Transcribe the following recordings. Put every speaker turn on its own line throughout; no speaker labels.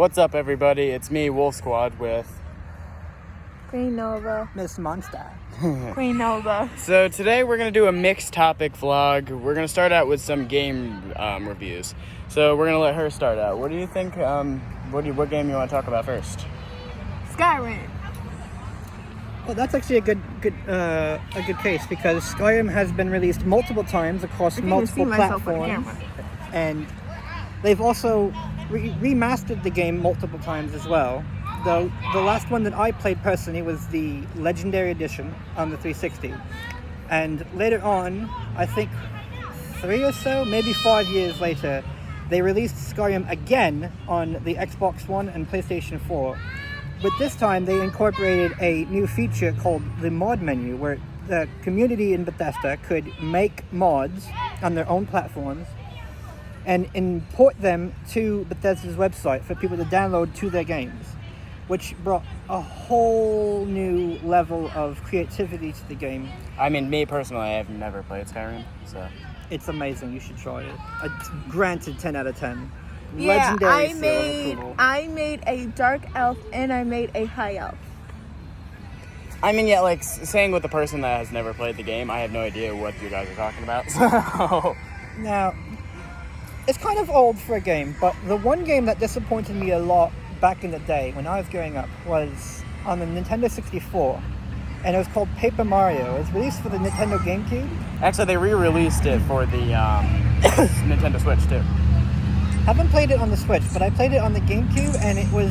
What's up, everybody? It's me, Wolf Squad, with
Green Nova.
Miss Monstaah.
Green Nova.
So today we're going to do a mixed topic vlog. We're going to start out with some game reviews. So we're going to let her start out. What do you think, what game you want to talk about first?
Skyrim.
Well, that's actually a good case because Skyrim has been released multiple times across multiple platforms, and they've also remastered the game multiple times as well. Though the last one that I played personally was the Legendary Edition on the 360, and later on, I think 3 or so, maybe 5 years later, they released Skyrim again on the Xbox One and PlayStation 4. But this time they incorporated a new feature called the mod menu, where the community in Bethesda could make mods on their own platforms and import them to Bethesda's website for people to download to their games, which brought a whole new level of creativity to the game.
I mean, me personally, I have never played Skyrim, so...
It's amazing, you should try it. Granted 10 out of 10.
Yeah,
Legendary
I made a dark elf and I made a high elf.
I mean, yeah, like, saying with the person that has never played the game, I have no idea what you guys are talking about, so...
Now, it's kind of old for a game, but the one game that disappointed me a lot back in the day when I was growing up was on the Nintendo 64, and it was called Paper Mario. It was released for the Nintendo GameCube.
Actually, they re-released it for the Nintendo Switch, too.
Haven't played it on the Switch, but I played it on the GameCube, and it was...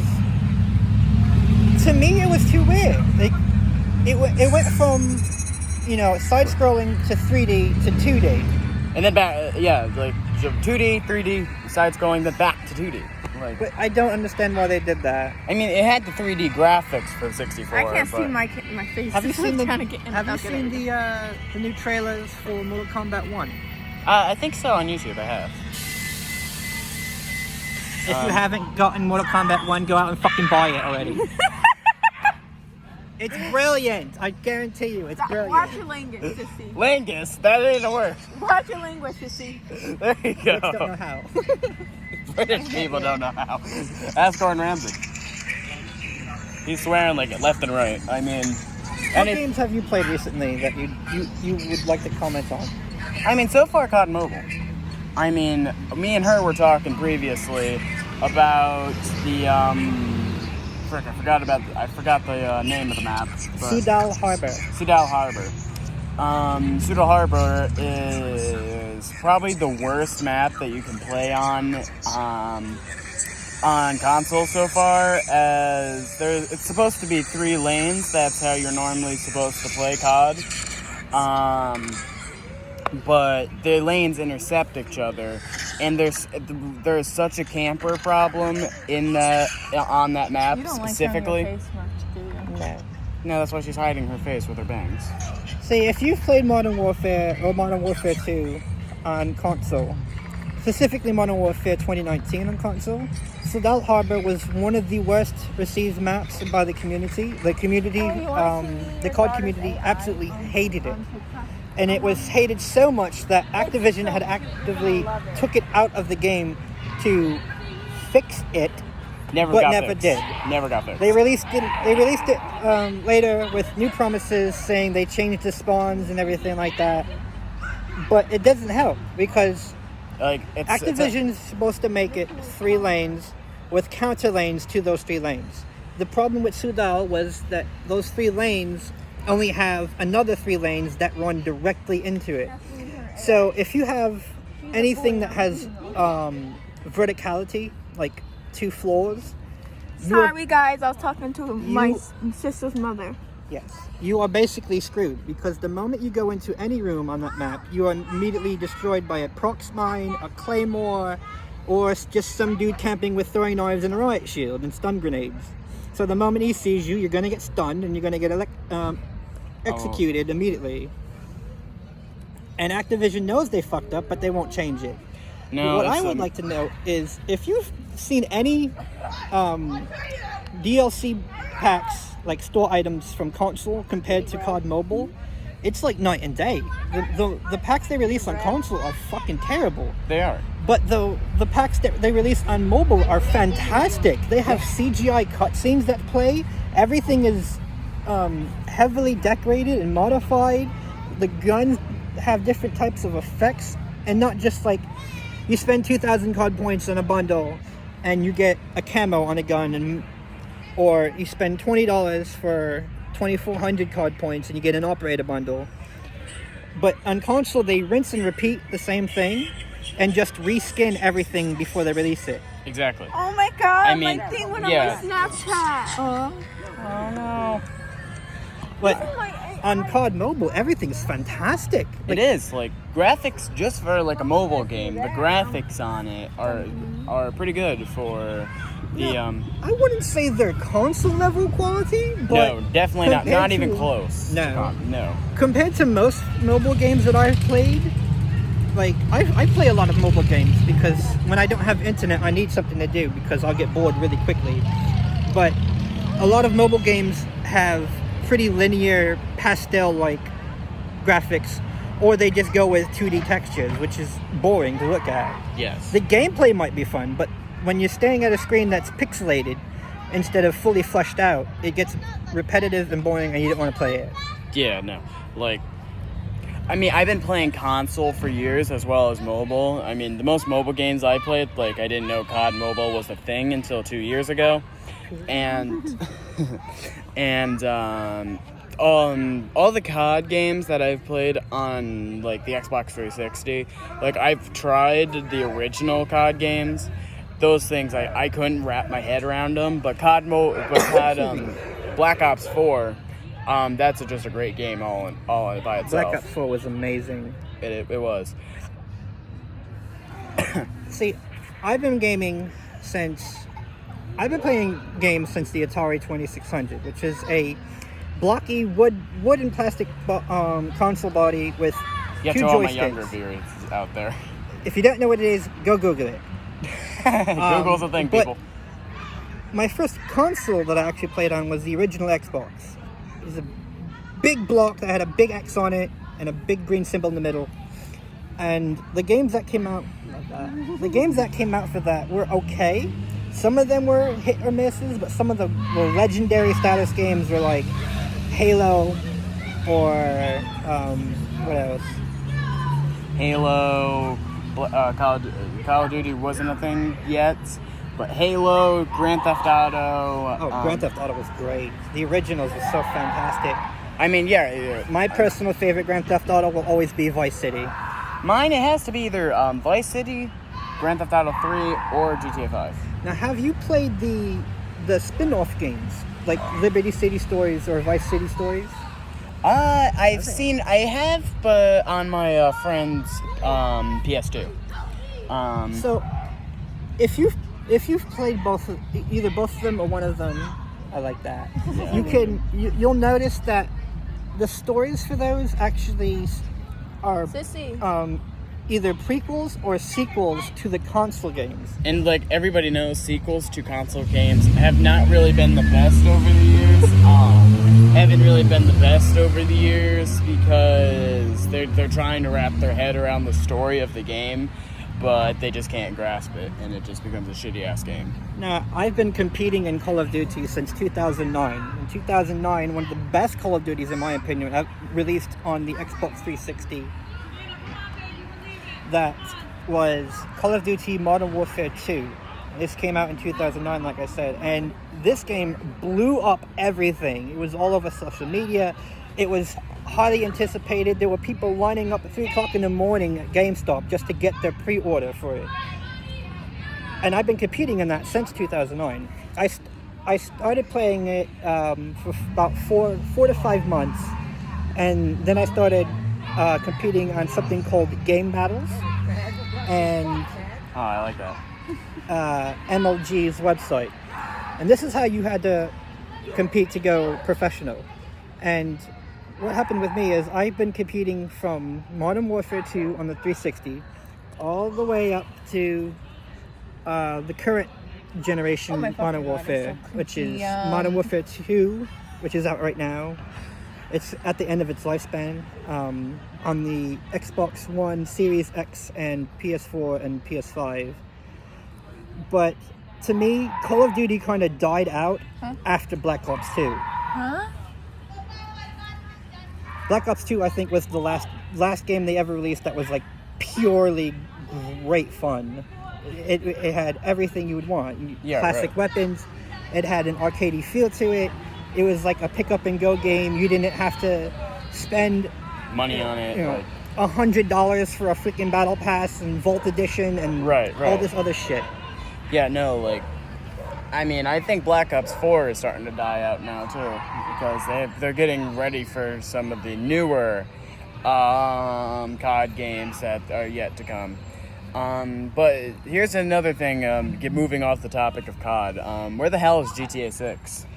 To me, it was too weird. It went from, side-scrolling to 3D to 2D.
And then back, like 2D, 3D, side-scrolling, then back to 2D. Like,
But I don't understand why they did that.
I mean, it had the 3D graphics for 64.
I can't
but...
see my face.
Have you seen
the
the new trailers for Mortal Kombat 1?
I think so on YouTube. I have.
If you haven't gotten Mortal Kombat 1, go out and fucking buy it already. It's brilliant. I guarantee you, it's brilliant.
Watch your language, sissy.
Lingus, that ain't a word.
Watch your language, sissy.
There you go.
Brits don't know how.
British people don't know how. Ask Gordon Ramsay. He's swearing like it left and right. I mean,
What games have you played recently that you would like to comment on?
I mean, so far, COD Mobile. I mean, me and her were talking previously about the frick, I forgot the name of the map.
Sudal Harbor.
Sudal Harbor. Sudal Harbor is probably the worst map that you can play on console so far, as it's supposed to be 3 lanes. That's how you're normally supposed to play COD. But the lanes intercept each other, and there's such a camper problem on that map specifically.
You don't like showing your face much, do you?
No, that's why she's hiding her face with her bangs.
See, if you've played Modern Warfare or Modern Warfare 2 on console, specifically Modern Warfare 2019 on console, Sudal Harbor was one of the worst received maps by the community. The community, the COD community absolutely hated it. And it was hated so much that Activision had actively took it out of the game to fix it, but never did.
Never got fixed.
They released it later with new promises saying they changed the spawns and everything like that. But it doesn't help because Activision's supposed to make it 3 lanes with counter lanes to those 3 lanes. The problem with Sudal was that those 3 lanes only have another 3 lanes that run directly into it. So if you have anything that has verticality, like 2 floors...
Sorry guys, I was talking to my sister's mother.
Yes. You are basically screwed, because the moment you go into any room on that map, you are immediately destroyed by a prox mine, a claymore, or just some dude camping with throwing knives and a riot shield and stun grenades. So the moment he sees you, you're going to get stunned and you're going to get executed immediately. And Activision knows they fucked up, but they won't change it.
No.
What I would like to know is if you've seen any DLC packs, like store items from console compared to COD Mobile, it's like night and day. The packs they release on console are fucking terrible.
They are.
But the packs that they release on mobile are fantastic. They have CGI cutscenes that play. Everything is heavily decorated and modified. The guns have different types of effects, and not just like you spend 2,000 COD points on a bundle and you get a camo on a gun, or you spend $20 for 2,400 COD points and you get an operator bundle. But on console, they rinse and repeat the same thing and just reskin everything before they release it.
Exactly.
Oh my god,
I mean,
my thing went
yeah.
on my Snapchat.
Oh no.
But on COD Mobile, everything's fantastic.
It is, like, graphics, just for like a mobile game, the graphics on it are pretty good for the
I wouldn't say they're console level quality, but
no, definitely not. Not even close.
No.
No.
Compared to most mobile games that I've played, like I play a lot of mobile games because when I don't have internet, I need something to do because I'll get bored really quickly. But a lot of mobile games have pretty linear pastel-like graphics, or they just go with 2D textures, which is boring to look at.
Yes.
The gameplay might be fun, but when you're staring at a screen that's pixelated instead of fully fleshed out, it gets repetitive and boring and you don't want to play it.
Yeah, no. Like, I mean, I've been playing console for years as well as mobile. I mean, the most mobile games I played, like, I didn't know COD Mobile was a thing until 2 years ago. And all the COD games that I've played on, like, the Xbox 360, like, I've tried the original COD games. Those things, I couldn't wrap my head around them. But Black Ops 4, that's just a great game all by itself.
Black Ops 4 was amazing.
It was.
See, I've been playing games since the Atari 2600, which is a blocky wood and plastic console body with
Yeah,
two
to all my
joysticks.
younger viewers out there.
If you don't know what it is, go Google it.
Google's a thing,
but
people.
My first console that I actually played on was the original Xbox. It was a big block that had a big X on it and a big green symbol in the middle. And the games that came out for that were okay. Some of them were hit or misses, but some of the legendary status games were like Halo or what else?
Halo, Call of Duty wasn't a thing yet, but Halo, Grand Theft Auto.
Grand Theft Auto was great. The originals were so fantastic.
I mean, yeah.
My personal favorite Grand Theft Auto will always be Vice City.
Mine, it has to be either Vice City, Grand Theft Auto 3, or GTA 5.
Now, have you played the spin-off games, like Liberty City Stories or Vice City Stories?
I have, but on my friend's PS2.
So, if you've played either both of them or one of them, I like that. Yeah. You'll notice that the stories for those actually are either prequels or sequels to the console games.
And like everybody knows, sequels to console games have not really been the best over the years. Haven't really been the best over the years because they're trying to wrap their head around the story of the game, but they just can't grasp it, and it just becomes a shitty ass game.
Now, I've been competing in Call of Duty since 2009. In 2009, one of the best Call of Duties, in my opinion, released on the Xbox 360. That was Call of Duty Modern Warfare 2. This came out in 2009, like I said, and this game blew up everything. It was all over social media. It was highly anticipated. There were people lining up at 3 o'clock in the morning at GameStop just to get their pre-order for it. And I've been competing in that since 2009. I started playing it for about four to 5 months, and then I started competing on something called Game Battles, and
I like that.
MLG's website. And this is how you had to compete to go professional. And what happened with me is I've been competing from Modern Warfare 2 on the 360 all the way up to the current generation Modern Warfare, which is Modern Warfare 2, which is out right now. It's at the end of its lifespan. on the Xbox One, Series X, and PS4 and PS5. But to me, Call of Duty kind of died out after Black Ops 2.
Huh?
Black Ops 2, I think, was the last game they ever released that was like purely great fun. It had everything you would want. Classic weapons. It had an arcadey feel to it. It was like a pick up and go game. You didn't have to spend
money on it.
$100 for a freaking battle pass and Vault Edition and all this other shit.
Yeah, no, like, I mean, I think Black Ops 4 is starting to die out now too, because they're getting ready for some of the newer COD games that are yet to come. But here's another thing, moving off the topic of COD. Where the hell is GTA 6?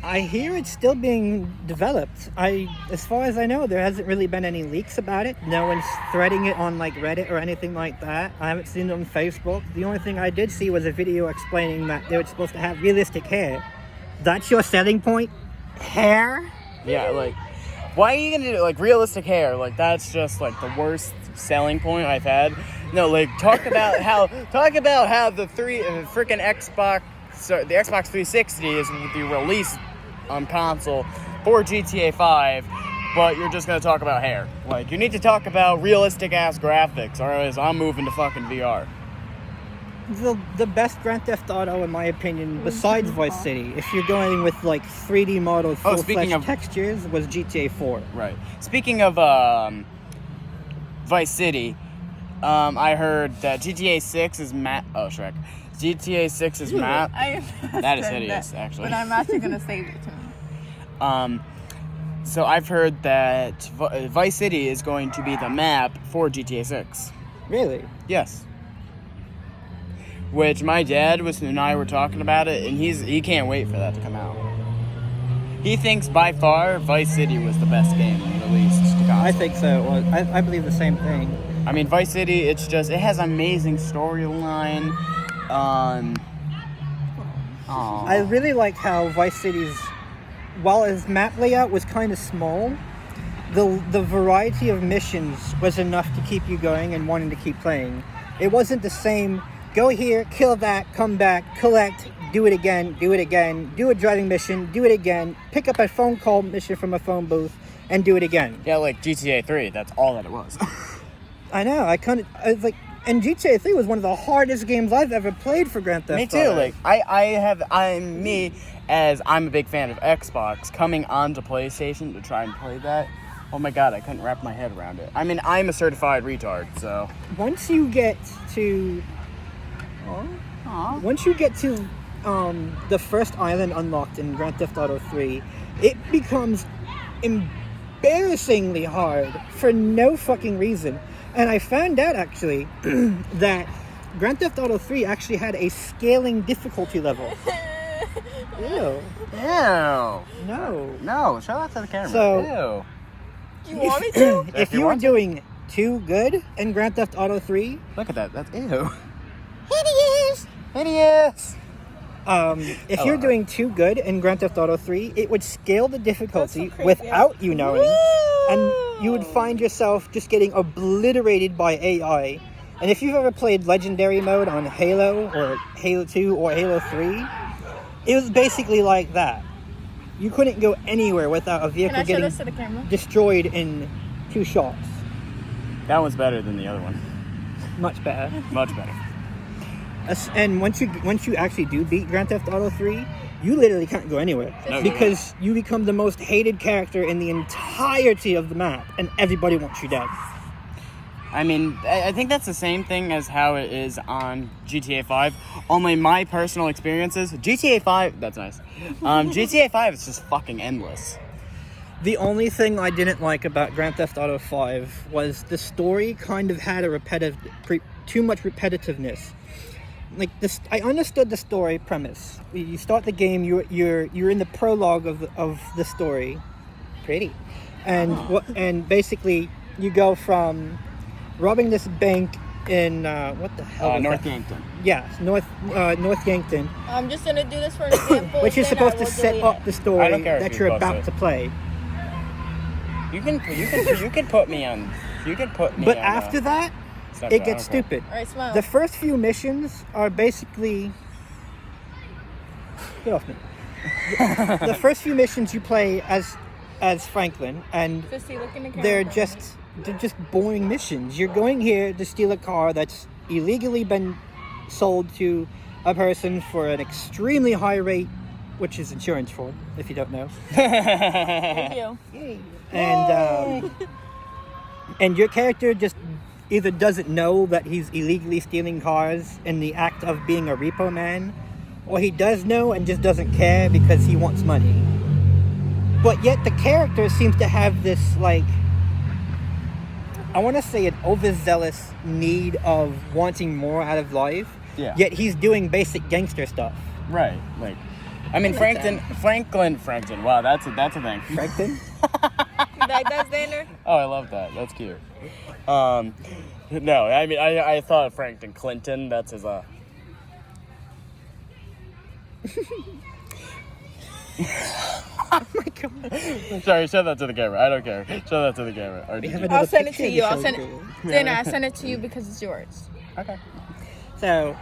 I hear it's still being developed. As far as I know, there hasn't really been any leaks about it. No one's threading it on like Reddit or anything like that. I haven't seen it on Facebook. The only thing I did see was a video explaining that they were supposed to have realistic hair. That's your selling point? Hair?
Yeah, like, why are you gonna do like realistic hair? Like, that's just like the worst selling point I've had. No, like, talk about how the freaking Xbox. So the Xbox 360 is the release console for GTA 5, but you're just going to talk about hair. Like, you need to talk about realistic-ass graphics, or else I'm moving to fucking VR.
The best Grand Theft Auto, in my opinion, besides Vice City, if you're going with, like, 3D modeled, full-fledged textures, was GTA 4.
Right. Speaking of Vice City, I heard that GTA 6 is GTA 6's map. That is hideous, actually.
But I'm actually going to save it to me.
So I've heard that Vice City is going to be the map for GTA 6.
Really?
Yes. Which my dad and I were talking about it, and he can't wait for that to come out. He thinks by far Vice City was the best game released to console.
I think so. Well, I believe the same thing.
I mean, Vice City, it has amazing storyline.
I really like how Vice City's, while its map layout was kind of small, the variety of missions was enough to keep you going and wanting to keep playing. It wasn't the same, go here, kill that, come back, collect, do it again, do a driving mission, do it again, pick up a phone call mission from a phone booth, and do it again.
Yeah, like GTA 3, that's all that it was.
I know, I was like, and GTA 3 was one of the hardest games I've ever played for Grand Theft Auto.
Me too. Like, I'm a big fan of Xbox, coming onto PlayStation to try and play that. Oh my god, I couldn't wrap my head around it. I mean, I'm a certified retard, so.
Once you get to the first island unlocked in Grand Theft Auto 3, it becomes embarrassingly hard for no fucking reason. And I found out, actually, that Grand Theft Auto 3 actually had a scaling difficulty level. Ew. No,
show that to the camera.
So,
you want me to?
If you were doing too good in Grand Theft Auto 3...
Look at that, that's ew.
Hideous! If you're doing too good in Grand Theft Auto 3, it would scale the difficulty without you knowing. Woo! And you would find yourself just getting obliterated by AI. And if you've ever played Legendary Mode on Halo, or Halo 2, or Halo 3, it was basically like that. You couldn't go anywhere without a vehicle getting destroyed in 2 shots.
That one's better than the other one.
Much better.
Much better.
And once you actually do beat Grand Theft Auto 3, you literally can't go anywhere.
No,
because you become the most hated character in the entirety of the map, and everybody wants you dead.
I mean, I think that's the same thing as how it is on GTA 5. Only my personal experiences, GTA 5, that's nice. GTA 5 is just fucking endless.
The only thing I didn't like about Grand Theft Auto 5 was the story kind of had too much repetitiveness. Like this, I understood the story premise. You start the game, you're in the prologue of the story, and basically you go from robbing this bank in what the hell?
North Yankton.
Yeah, North Yankton.
I'm just gonna do this for an example.
Which is supposed to set up the story that you're about to play.
You can put me on. You can put me.
But
on,
after that, it gets stupid.
All right, smile.
The first few missions are basically. Get off me. The first few missions you play as Franklin, and
Sissy, look in the camera.
they're just boring missions. You're going here to steal a car that's illegally been sold to a person for an extremely high rate, which is insurance fraud, if you don't know.
Thank you.
And your character just either doesn't know that he's illegally stealing cars in the act of being a repo man, or he does know and just doesn't care because he wants money. But yet the character seems to have this, like, I want to say an overzealous need of wanting more out of life.
Yeah.
Yet he's doing basic gangster stuff.
Right. Like, I mean, Franklin. Wow, that's a thing.
Franklin?
You like that, Xander?
Oh, I love that. That's cute. No, I mean, I thought Franklin Clinton. That's his. Oh my god. Sorry, show that to the camera. I don't care. Show that to the camera. Or
I'll send it to you. I'll send it. Xander, I send it to you because it's yours.
Okay.
So,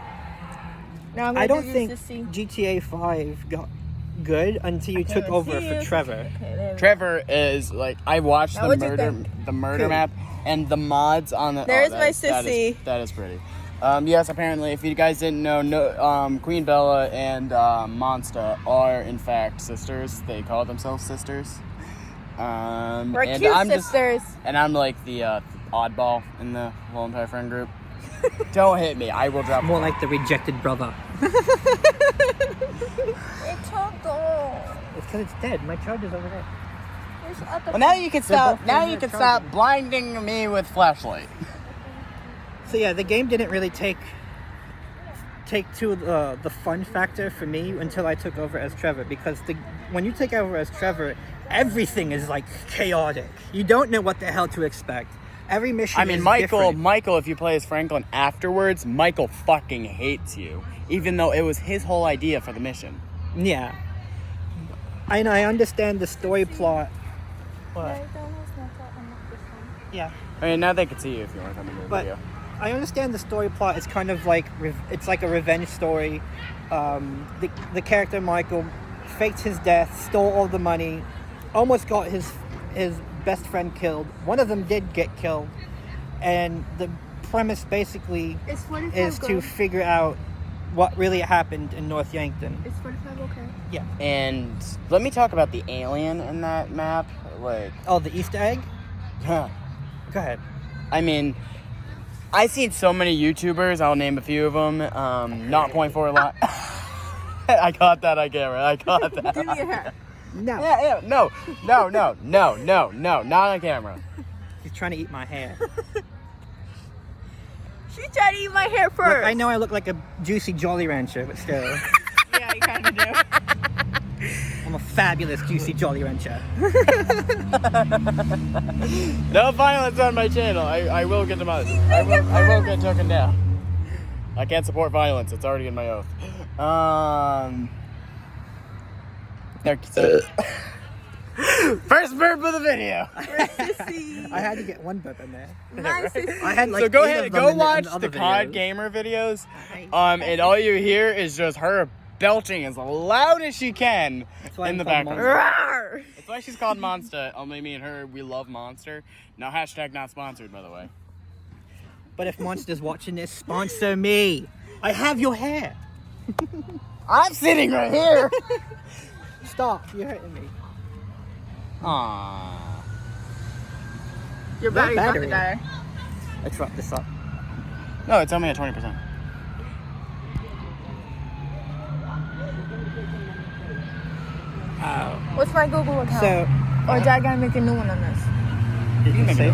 Now I'm
I
gonna
don't
do
think GTA 5 got good until you took over for Trevor.
Okay, there we go.
Trevor is like, I watched
Now, what'd you
the murder
Cool.
map and the mods on the.
There's
that
my
is- that is-
sissy.
That is pretty. Yes, apparently, if you guys didn't know, Queen Bella and Monstaah are in fact sisters. They call themselves sisters.
We're
and
cute
I'm
sisters.
And I'm like the oddball in the whole entire friend group. Don't hit me. I will drop.
More like the rejected brother.
It's Toto.
It's because it's dead. My charger's over there.
Well, now you can stop.
both
Now
in
you
their
can stop
charger.
blinding me with flashlight.
So yeah, the game didn't really take to the fun factor for me until I took over as Trevor, because when you take over as Trevor, everything is like chaotic. You don't know what the hell to expect. Every mission
I mean,
is
Michael,
different.
if you play as Franklin afterwards, Michael fucking hates you, even though it was his whole idea for the mission.
Yeah. And I understand the story plot. What? Yeah.
I mean, now they can see you if you want to come into the
But
video.
I understand the story plot is kind of like it's like a revenge story. The character Michael faked his death, stole all the money, almost got his best friend killed. One of them did get killed, and the premise basically is to figure out what really happened in North Yankton.
It's 45 okay?
Yeah.
And let me talk about the alien in that map. Like,
Oh, the Easter egg?
huh.
Go ahead.
I mean, I've seen so many YouTubers. I'll name a few of them. Not point for a lot. I caught that on camera. I caught that.
Give me your hair.
No.
Yeah, no, not on camera.
He's trying to eat my hair.
She tried to eat my hair
Look,
first.
I know I look like a juicy Jolly Rancher, but still.
Yeah, you kind of do.
I'm a fabulous juicy Jolly Rancher.
No violence on my channel. I will get demolished. I will get taken down. I can't support violence. It's already in my oath. First burp of the video.
I had to get one burp in there.
My sissy.
I had like
So go
8
ahead,
of them
go
in
watch
other
the COD
videos.
Gamer videos. And all you hear is just her belching as loud as she can
why
in
I'm
the
called
background.
Rawr.
That's why she's called Monstaah. Only me and her, we love Monster. Now hashtag not sponsored, by the way.
But if Monster's watching this, sponsor me. I have your hair.
I'm sitting right here.
Stop, you're hurting me.
Aww.
Your
That
battery's about to
battery.
die.
Let's wrap this up.
No, it's only at 20%.
What's my Google account?
So,
or did I gotta make a new one on this?
did you
make
say?
it.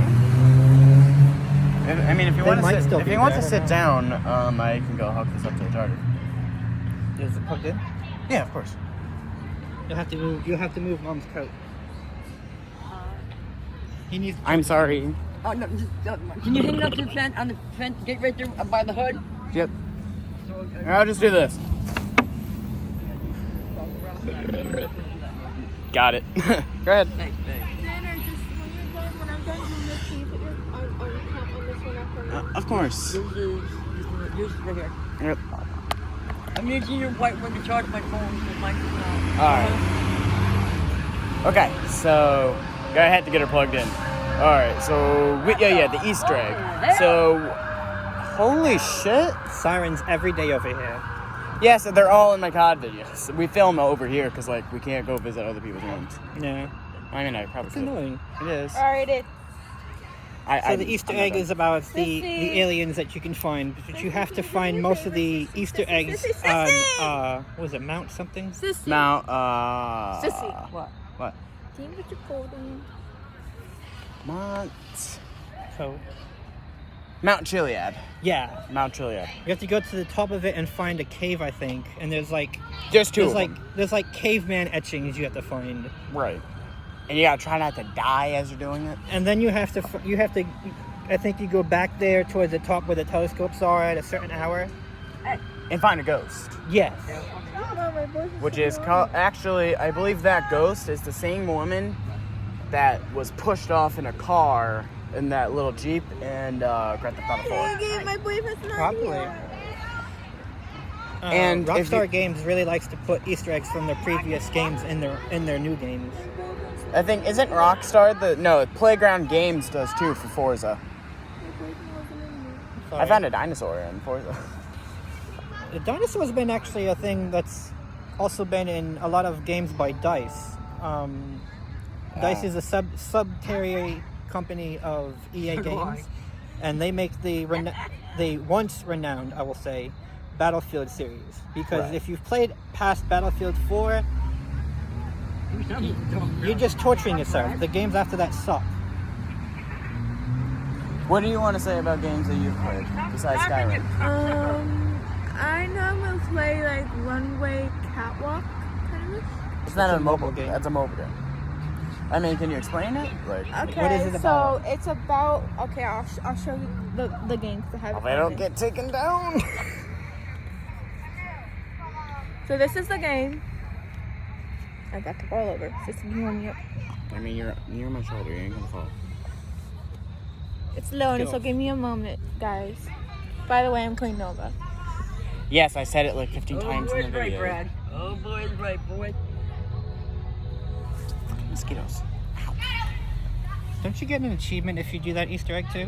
I mean, if you
They
want
might
to
still
sit, if
be
you want
there,
to
I
sit
don't
down, I can go hook this up to the charger.
Is it plugged in?
Yeah, of course.
You'll have to move Mom's coat. He needs.
I'm sorry.
Oh, no, can you hang it up to the fence, on the fence, get right there by the hood?
Yep. I'll just do this. Got it. Go ahead.
Thanks, thanks.
Xander, just when you're
Of course.
Yours is right here.
Yep.
I'm using your white one to charge my phone with my
Alright. Okay, so I had to get her plugged in. Alright, so the Easter egg. So holy shit.
Sirens every day over here.
Yeah, so they're all in my COD videos. We film over here because like we can't go visit other people's homes.
Yeah.
I mean, I probably
It's
could.
annoying.
It is.
Alright, it.
So the Easter egg is about the aliens that you can find, but you have to find most of the Easter eggs on, what was it, Mount something?
Sissy.
Mount,
Sissy.
What?
Team what you call them?
Mount Chiliad.
Yeah.
Mount Chiliad.
You have to go to the top of it and find a cave, I think, and there's like...
There's two of them.
There's like caveman etchings you have to find.
Right. And you gotta try not to die as you're doing it.
And then you have to, I think you go back there towards the top where the telescopes are at a certain hour.
And find a ghost.
Yes.
Which is called, actually, I believe that ghost is the same woman that was pushed off in a car in that little Jeep and Grand Theft Auto 4.
My boyfriend's not
Probably.
here.
And
Rockstar Games really likes to put Easter eggs from their previous games in their new games.
I think, isn't Rockstar no, Playground Games does too for Forza. I found a dinosaur in Forza.
The dinosaur's been actually a thing that's also been in a lot of games by DICE. DICE is a subsidiary company of EA Games, and they make the once renowned, I will say, Battlefield series. Because if you've played past Battlefield 4, you're just torturing yourself. The games after that suck.
What do you want to say about games that you've played besides Skyrim?
I normally play like Runway Catwalk, kind of.
It's not a mobile game. That's a mobile game. I mean, can you explain it? Like,
Okay,
what is it about?
So it's about. Okay, I'll show you the game to have.
if I don't get taken down.
So this is the game. I got to fall over. Just warm me up.
I mean, you're near my shoulder. You ain't gonna fall.
It's loading, so give me a moment, guys. By the way, I'm playing Nova.
Yes, I said it like 15 times in the
right,
video.
Brad. Oh, boy's right, boy.
Mosquitoes.
Don't you get an achievement if you do that Easter egg too?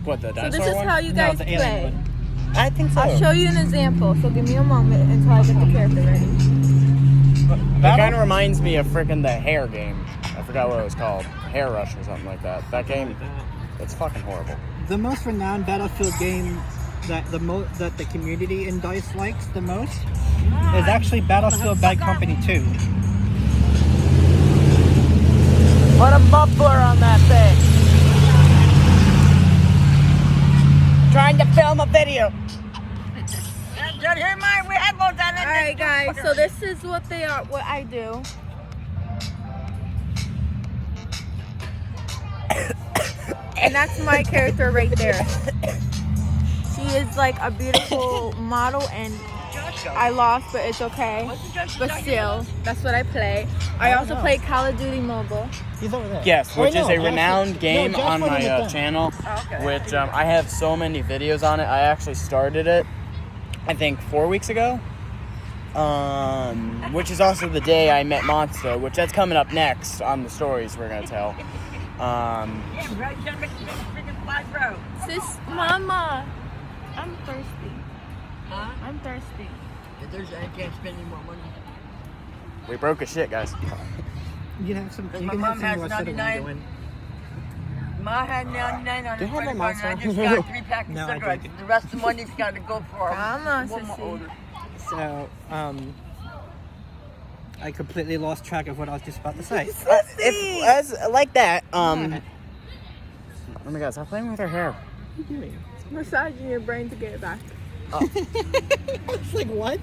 What, the
So
dinosaur
this is
one?
how you
No,
guys
the
play.
alien one.
I think so.
I'll show you an example, so give me a moment until I get the character ready.
That kind of reminds me of freaking the hair game. I forgot what it was called. Hair Rush or something like that. That game, it's fucking horrible.
The most renowned Battlefield game that the community in DICE likes the most is actually Battlefield Bad Company 2.
Put a muffler on that thing. Trying to film a video.
Don't hear my headphones on it.
Alright guys, so this is what I do. And that's my character right there. She is like a beautiful model and I lost, but it's okay. But still, that's what I play. I also play Call of Duty Mobile.
He's over there.
Yes, which is a renowned game
Josh
on
put
my
it down.
channel,
Okay.
which I have so many videos on it. I actually started it, I think, 4 weeks ago, which is also the day I met Monstaah, which that's coming up next on the stories we're going to tell.
Yeah, Brad, you gotta make the freaking flag row.
Sis, Mama, I'm thirsty.
Huh?
I'm thirsty.
I can't spend any more money.
We broke as shit, guys.
You can have some.
Because
You
my
can have
mom
some
has
more cinnamon
99.
go in.
Ma had 99 on
Do
her
you have
credit
a
card, and I
Monster?
just got 3 packs of
No, I
cigarettes.
drank it.
The rest of the money's got to go for
Come on,
one more
sissy.
order.
So, I completely lost track of what I was just about to say.
If as like that, oh my god, stop playing with her hair.
What are you doing?
Massaging your brain to get it back.
It's like, what?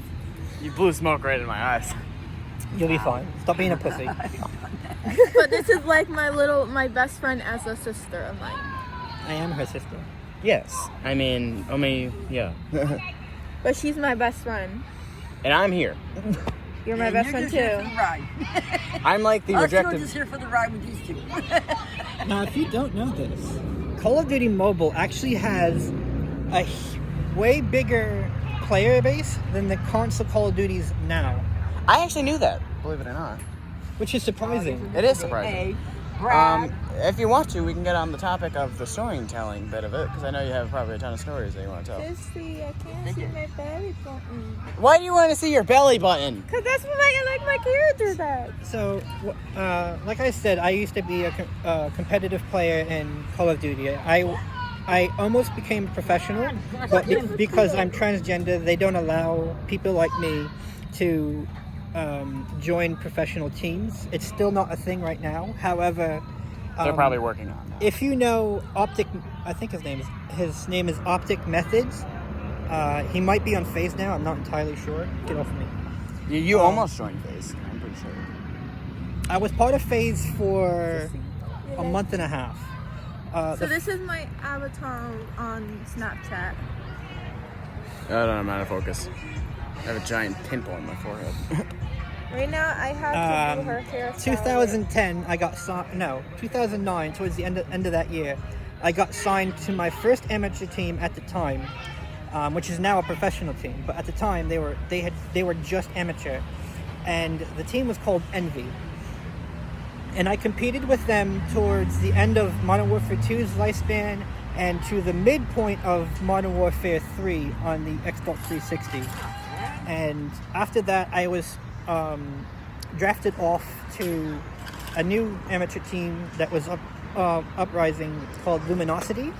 You blew smoke right in my eyes.
You'll be fine. Stop being a pussy.
But this is like my best friend as a sister of mine.
I am her sister.
Yes, I mean, yeah.
But she's my best friend.
And I'm here.
You're my
And
best
you're
friend
just here for
too.
the ride.
I'm like the
Us two are
rejected.
just here for the ride with these two.
Now, if you don't know this, Call of Duty Mobile actually has a way bigger player base than the console Call of Duties now,
I actually knew that, believe it or not.
which is surprising.
It is surprising.
Brad.
If you want to, we can get on the topic of the storytelling bit of it, because I know you have probably a ton of stories that you want to tell.
Just see, I can't see my belly button.
Why do you want to see your belly button?
Cause that's what I like my character's at.
So, like I said, I used to be a competitive player in Call of Duty. I almost became professional, but because I'm transgender, they don't allow people like me to join professional teams. It's still not a thing right now. However,
They're probably working on it.
if you know Optic, I think his name is Optic Methods. He might be on FaZe now. I'm not entirely sure. Get off me.
You almost joined FaZe, I'm pretty sure.
I was part of FaZe for a month and a half.
So this is my avatar on Snapchat.
I don't know, I'm out of focus. I have a giant pimple on my forehead.
Right now, I have to do her hairstyle.
2010, 2009, towards the end of that year, I got signed to my first amateur team at the time, which is now a professional team. But at the time, they were just amateur, and the team was called Envy. And I competed with them towards the end of Modern Warfare 2's lifespan and to the midpoint of Modern Warfare 3 on the Xbox 360. And after that, I was drafted off to a new amateur team that was uprising called Luminosity.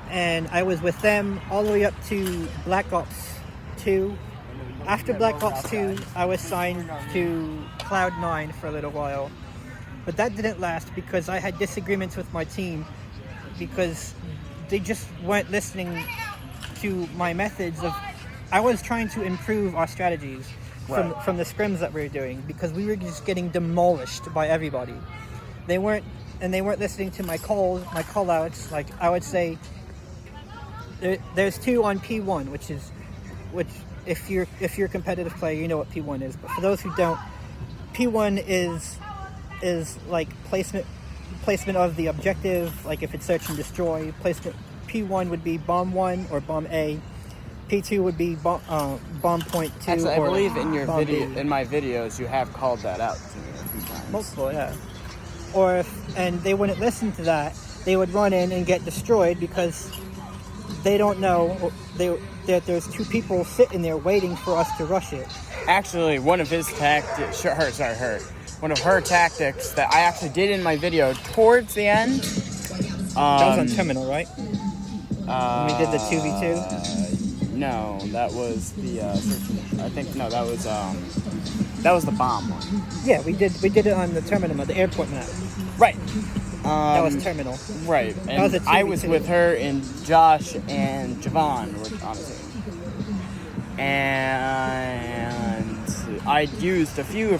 And I was with them all the way up to Black Ops 2. After Black Ops 2, I was signed to Cloud9 for a little while. But that didn't last because I had disagreements with my team because they just weren't listening to my methods of... I was trying to improve our strategies from the scrims that we were doing because we were just getting demolished by everybody. They weren't listening to my call-outs. Like I would say, there's 2 on P1, which if you're a competitive player, you know what P1 is. But for those who don't, P1 is like placement of the objective. Like if it's search and destroy, placement. P1 would be bomb 1 or bomb A. P2 would be bomb point 2.
Actually, I
or
believe in your
bomb
video,
B.
in my videos, you have called that out to me a few times.
Multiple, yeah. And they wouldn't listen to that. They would run in and get destroyed because they don't know that there's 2 people sitting there waiting for us to rush it.
Actually, one of his tactics, one of her tactics that I actually did in my video towards the end.
That was on Terminal, right? When we did the 2v2?
No, that was the, I think, no, that was the bomb one.
Yeah, we did it on the Terminal, the airport map.
Right.
That was Terminal.
Right. And
was a
I was
2v2.
with her and Josh and Javon were on the team. And I used a few